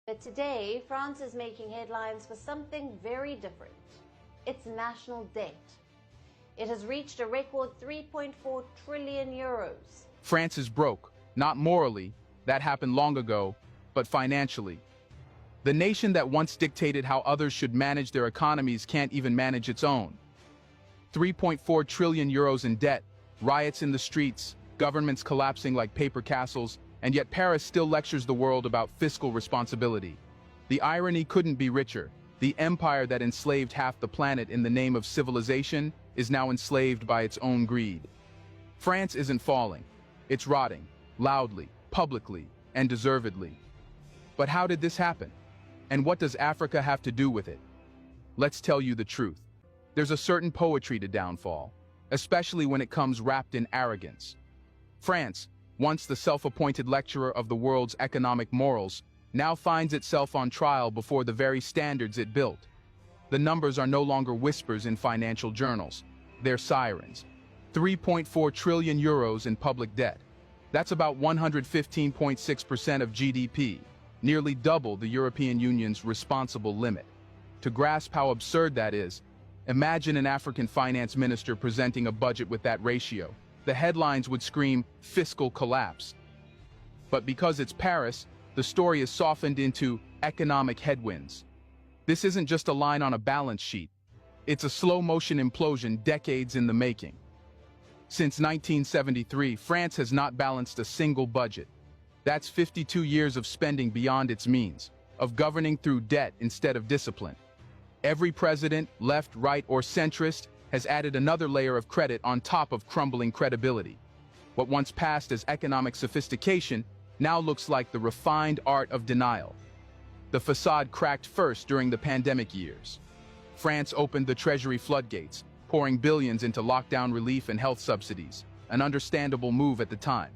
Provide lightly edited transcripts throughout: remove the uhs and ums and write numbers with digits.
But today, France is making headlines for something very different. Its national debt. It has reached a record 3.4 trillion euros. France is broke, not morally, that happened long ago, but financially. The nation that once dictated how others should manage their economies can't even manage its own. 3.4 trillion euros in debt, riots in the streets, governments collapsing like paper castles, and yet Paris still lectures the world about fiscal responsibility. The irony couldn't be richer. The empire that enslaved half the planet in the name of civilization is now enslaved by its own greed. France isn't falling. It's rotting, loudly, publicly, and deservedly. But how did this happen? And what does Africa have to do with it? Let's tell you the truth. There's a certain poetry to downfall, especially when it comes wrapped in arrogance. France, once the self-appointed lecturer of the world's economic morals, now finds itself on trial before the very standards it built. The numbers are no longer whispers in financial journals. They're sirens. 3.4 trillion euros in public debt. That's about 115.6% of GDP, nearly double the European Union's responsible limit. To grasp how absurd that is, imagine an African finance minister presenting a budget with that ratio. The headlines would scream, fiscal collapse. But because it's Paris, the story is softened into economic headwinds. This isn't just a line on a balance sheet. It's a slow-motion implosion decades in the making. Since 1973, France has not balanced a single budget. That's 52 years of spending beyond its means, of governing through debt instead of discipline. Every president, left, right, or centrist, has added another layer of credit on top of crumbling credibility. What once passed as economic sophistication now looks like the refined art of denial. The facade cracked first during the pandemic years. France opened the treasury floodgates, pouring billions into lockdown relief and health subsidies, an understandable move at the time.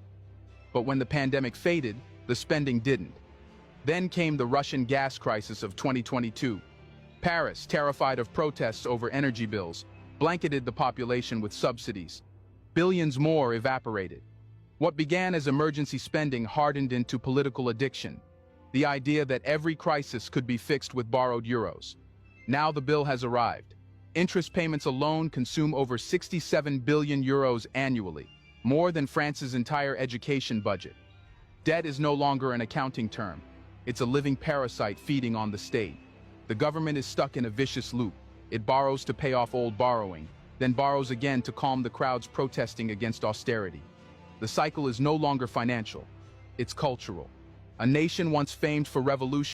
But when the pandemic faded, the spending didn't. Then came the Russian gas crisis of 2022. Paris, terrified of protests over energy bills, blanketed the population with subsidies. Billions more evaporated. What began as emergency spending hardened into political addiction. The idea that every crisis could be fixed with borrowed euros. Now the bill has arrived. Interest payments alone consume over 67 billion euros annually, more than France's entire education budget. Debt is no longer an accounting term. It's a living parasite feeding on the state. The government is stuck in a vicious loop. It borrows to pay off old borrowing, then borrows again to calm the crowds protesting against austerity. The cycle is no longer financial. It's cultural. A nation once famed for revolution